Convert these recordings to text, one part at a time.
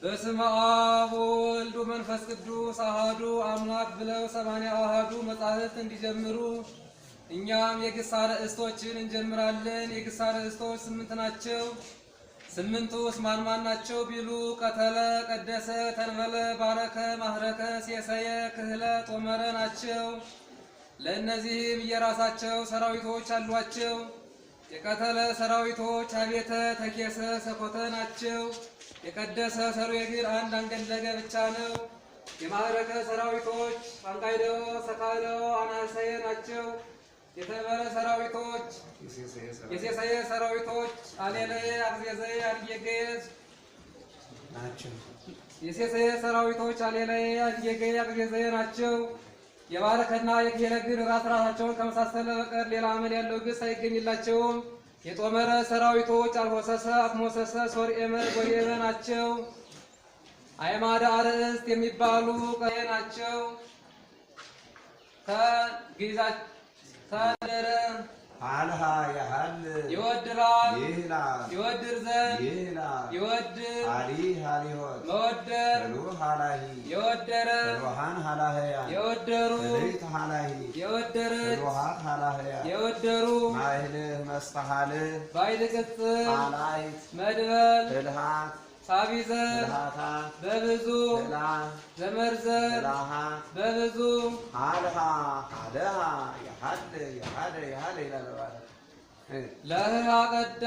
በስመ አብ ወወልድ ወመንፈስ ቅዱስ አሐዱ አምላክ ብለው 80 አሐዱ መጻሕፍት እንዲጀምሩ እኛም የግስ አርእስቶችን እንጀምራለን። የግስ አርእስቶች 8 ናቸው። 8ቱስ ማን ማን ናቸው ቢሉ ቀተለ፣ ቀደሰ፣ ተንበለ፣ ባረከ፣ ማህረከ፣ ሴሰየ፣ ክህለ፣ ጦመረ ናቸው። ለእነዚህም የራሳቸው ሰራዊቶች አሏቸው። የቀተለ ሰራዊቶች አቤተ፣ ተኬሰ፣ ሰኮተ ናቸው። የቀደሰ ሰሩየ ግን አንድ አንገለገ ብቻ ነው። የማህረከ ሰራዊቶች አንቃይደው፣ ሰካለው፣ አናሰየ ናቸው። የተንበለ ሰራዊቶች የሴሰየ ሰራዊቶች አሌለየ፣ አግዜዘየ፣ አድጌገየ ናቸው። የሴሰየ ሰራዊቶች አሌለየ፣ አድጌገየ፣ አግዜዘየ ናቸው። የባረከና የክህለ ግን ራሳቸውን ከመሳሰለ በቀር ሌላ አመል ያለው ግስ አይገኝላቸውም። የጦመረ ሰራዊቶች አልሆሰሰ፣ አክሞሰሰ፣ ሶርኤመ፣ ጎየመ ናቸው። አዕማደ አርእስት የሚባሉ ቀየ ናቸው። ከግዛት ተደረ አልሃ ያህል ይወድራል ይህላል ይወድር ዘንድ ይህላል ይወድር አሊ ሃሊሆት መወደር ሉ ሃላሂ የወደረ ሩሃን ሃላህያ የወደሩ ለይት ሃላሂ የወደረች ሩሃት ሃላህያ የወደሩ ማይልህ መስተሃልህ ባይድ ቅጽል ሃላይት መድበል ህልሃት ሳቢዘር ህልሃታት በብዙ ህላ ዘመርዘር ህላሃት በብዙ አልሃ ሃለሃ ያህል ያህል ያህል ይላል ማለት ለህሃ ቀዳ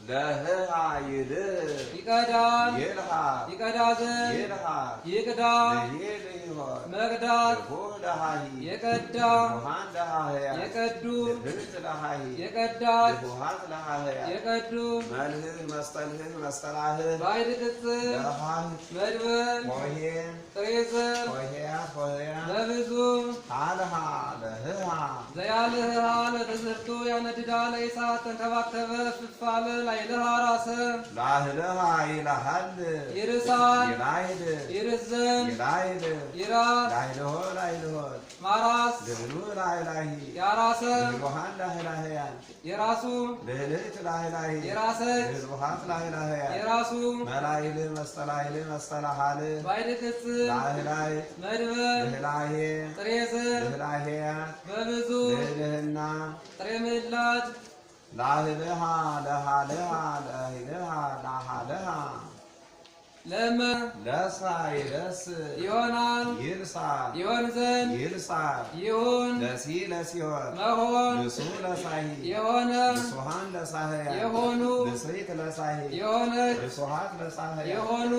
ለህሃ ይልህ ይቀዳል ይልሃ ይቀዳ ዘንድ ይልሃ ይቅዳ ለይል ይሆን መቅዳት ለሃሂ የቀዳ ለሃን ለሃያ የቀዱ ለህት ለሃሂ የቀዳች ለሃት ለሃያ የቀዱ መልህ መስጠልህ መስጠላህ ባይድ ቅጽል ለሃህ መድበል ሆሄን ጥሬዘር ሆሄያ ሆሄያ በብዙ አልሃ ለህሃ ዘያልህሃ ለትዝርቱ ያነድዳ ለይሳት ተንከባከበ ፍፋለ ላይልሃ ራሰ ላህለሃ ይላሃል ይርሳል ይላይል ይርዘን ይላይል ይራስ ላይልሆ ላይልሆ ማራስ ልህሉ ላይላሂ ያራሰ ልህሉሃን ላህላህያን የራሱ ልህልት ላህላሂ የራሰች ልህሉሃት ላህላህያን የራሱ መላይል መስጠላይል መስጠላሃል ባይድ ቅጽል ላህላይ መድበል ልህላሄ ጥሬዘር ልህላሄያት በብዙ ልህልህና ጥሬ ምላት ላህልሃ ለሃልሃ ለሂልሃ ላሃልሃ ለመ ለሳ ይለስ ይሆናል ይልሳ ይሆን ዘንድ ይልሳ ይሁን ለሲ ለሲሆን መሆን ልሱ ለሳሂ የሆነ ልሱሃን ለሳህያ የሆኑ ልስሪት ለሳሂ የሆነች ልሱሃት ለሳህያ የሆኑ